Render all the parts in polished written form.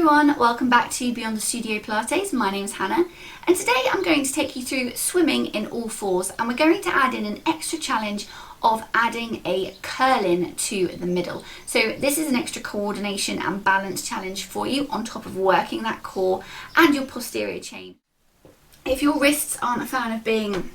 everyone, welcome back to Beyond the Studio Pilates. My name is Hannah and today I'm going to take you through swimming in all fours, and we're going to add in an extra challenge of adding a curl-in to the middle. So this is an extra coordination and balance challenge for you on top of working that core and your posterior chain. If your wrists aren't a fan of being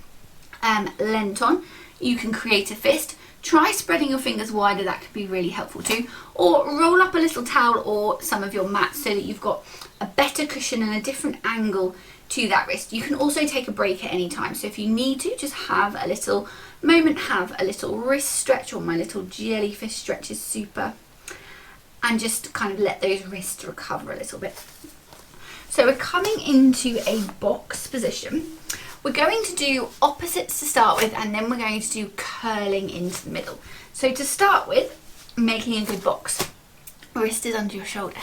leant on, you can create a fist. Try spreading your fingers wider, that can be really helpful too. Or roll up a little towel or some of your mats so that you've got a better cushion and a different angle to that wrist. You can also take a break at any time. So if you need to, just have a little moment, have a little wrist stretch, or my little jellyfish stretch is super. And just kind of let those wrists recover a little bit. So we're coming into a box position. We're going to do opposites to start with, and then we're going to do curling into the middle. So to start with, making a good box. Wrist is under your shoulder,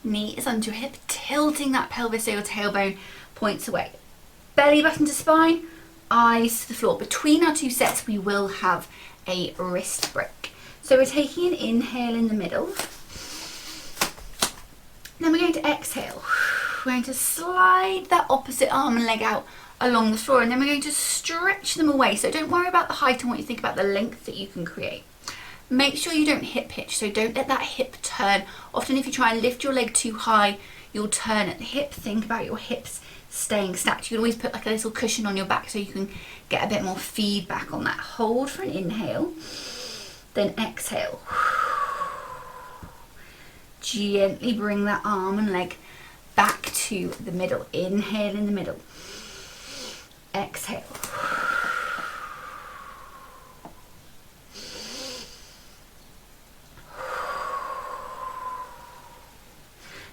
knee is under your hip, tilting that pelvis so your tailbone points away. Belly button to spine, eyes to the floor. Between our two sets, we will have a wrist break. So we're taking an inhale in the middle. Then we're going to exhale. We're going to slide that opposite arm and leg out along the floor, and then we're going to stretch them away. So don't worry about the height and what you think about the length that you can create. Make sure you don't hip hitch, so don't let that hip turn. Often if you try and lift your leg too high, you'll turn at the hip. Think about your hips staying stacked. You can always put like a little cushion on your back so you can get a bit more feedback on that. Hold for an inhale, then exhale. Gently bring that arm and leg back to the middle. Inhale in the middle. Exhale.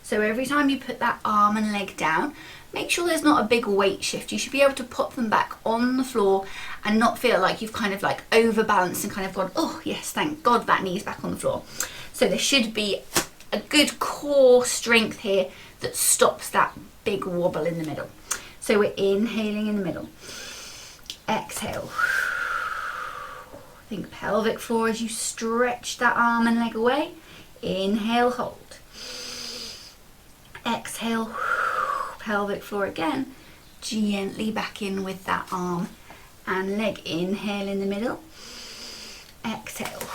So every time you put that arm and leg down, make sure there's not a big weight shift. You should be able to pop them back on the floor and not feel like you've kind of like overbalanced and kind of gone, oh yes, thank God that knee's back on the floor. So there should be a good core strength here that stops that big wobble in the middle. So we're inhaling in the middle. Exhale. Think pelvic floor as you stretch that arm and leg away. Inhale, hold. Exhale, pelvic floor again. Gently back in with that arm and leg. Inhale in the middle. Exhale.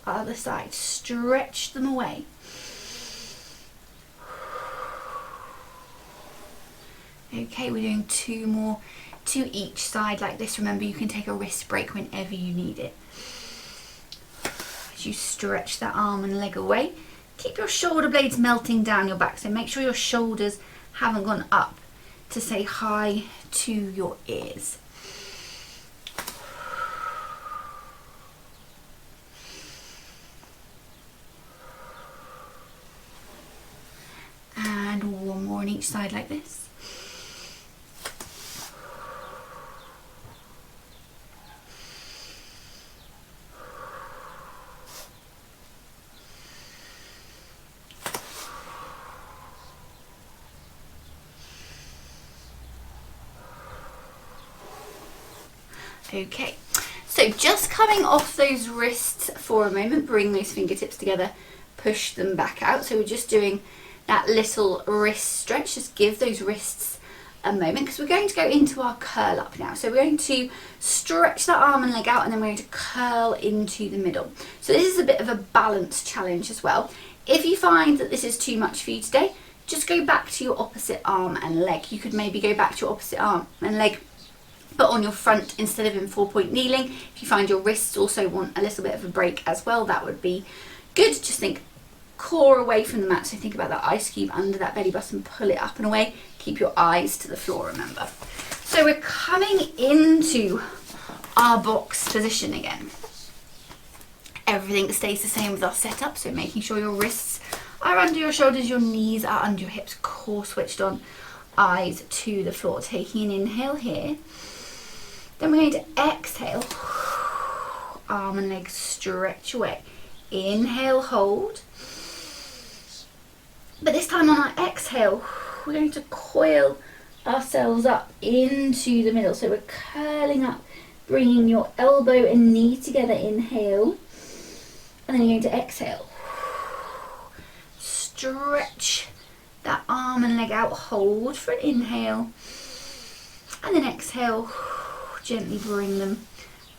Other side, stretch them away. Okay, we're doing two more to each side like this. Remember, you can take a wrist break whenever you need it. As you stretch that arm and leg away, keep your shoulder blades melting down your back. So make sure your shoulders haven't gone up to say hi to your ears. And one more on each side like this. Okay, so just coming off those wrists for a moment, bring those fingertips together, push them back out. So we're just doing that little wrist stretch. Just give those wrists a moment because we're going to go into our curl up now. So we're going to stretch that arm and leg out, and then we're going to curl into the middle. So this is a bit of a balance challenge as well. If you find that this is too much for you today, just go back to your opposite arm and leg. You could maybe go back to your opposite arm and leg, but on your front instead of in 4-point kneeling. If you find your wrists also want a little bit of a break as well, that would be good. Just think core away from the mat. So think about that ice cube under that belly button, pull it up and away. Keep your eyes to the floor, remember. So we're coming into our box position again. Everything stays the same with our setup. So making sure your wrists are under your shoulders, your knees are under your hips, core switched on, eyes to the floor. Taking an inhale here. Then we're going to exhale, arm and leg stretch away. Inhale, hold. But this time on our exhale, we're going to coil ourselves up into the middle. So we're curling up, bringing your elbow and knee together, inhale. And then you're going to exhale. stretch that arm and leg out. Hold for an inhale, and then exhale, gently bring them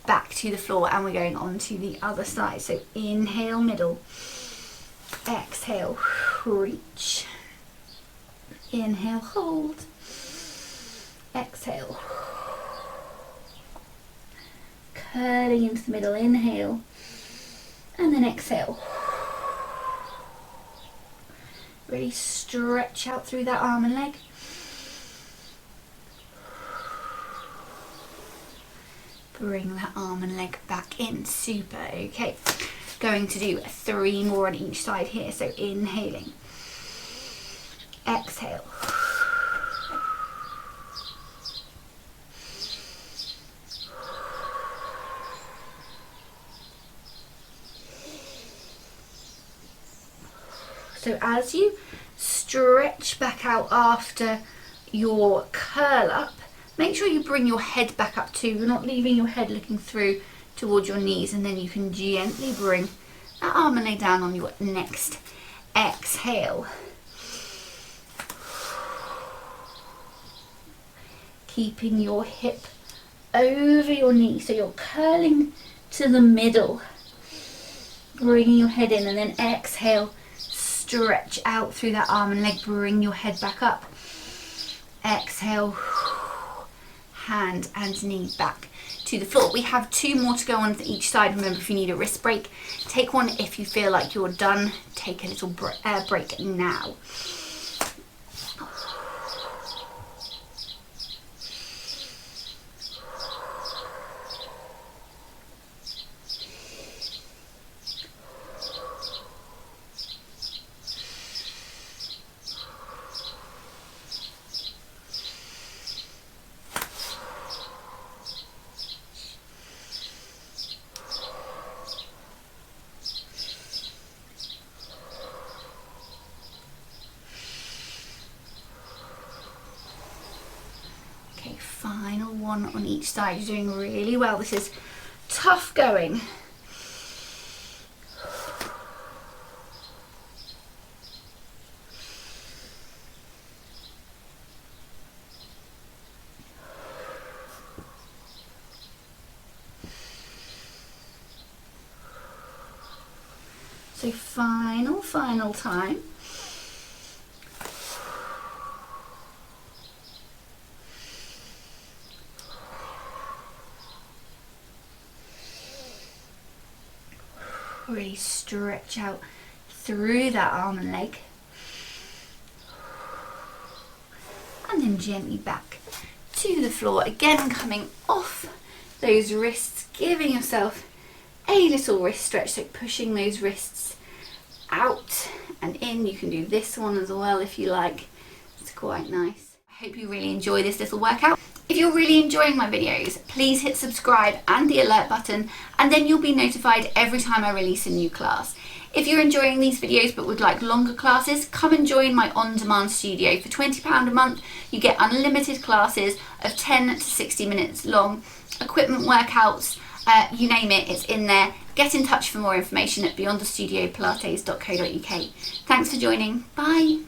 back to the floor, and we're going on to the other side. So inhale, middle, exhale, reach, inhale, hold, exhale, curling into the middle, inhale, and then exhale. Really stretch out through that arm and leg. Bring that arm and leg back in. Super. Okay. Going to do 3 more on each side here. So inhaling. Exhale. So as you stretch back out after your curl up, make sure you bring your head back up too. You're not leaving your head looking through towards your knees, and then you can gently bring that arm and leg down on your next exhale. Keeping your hip over your knee, so you're curling to the middle. Bringing your head in, and then exhale. Stretch out through that arm and leg, bring your head back up. Exhale, hand and knee back to the floor. We have 2 more to go on each side. Remember, if you need a wrist break, take one. If you feel like you're done, take a little break now. Final one on each side. You're doing really well. This is tough going. So final time. Really stretch out through that arm and leg, and then gently back to the floor. Again, coming off those wrists, giving yourself a little wrist stretch, so pushing those wrists out and in. You can do this one as well if you like. It's quite nice. I hope you really enjoy this little workout. If you're really enjoying my videos, please hit subscribe and the alert button, and then you'll be notified every time I release a new class. If you're enjoying these videos but would like longer classes, come and join my on-demand studio. For £20 a month, you get unlimited classes of 10 to 60 minutes long, equipment workouts, you name it, it's in there. Get in touch for more information at beyondthestudiopilates.co.uk. Thanks for joining. Bye.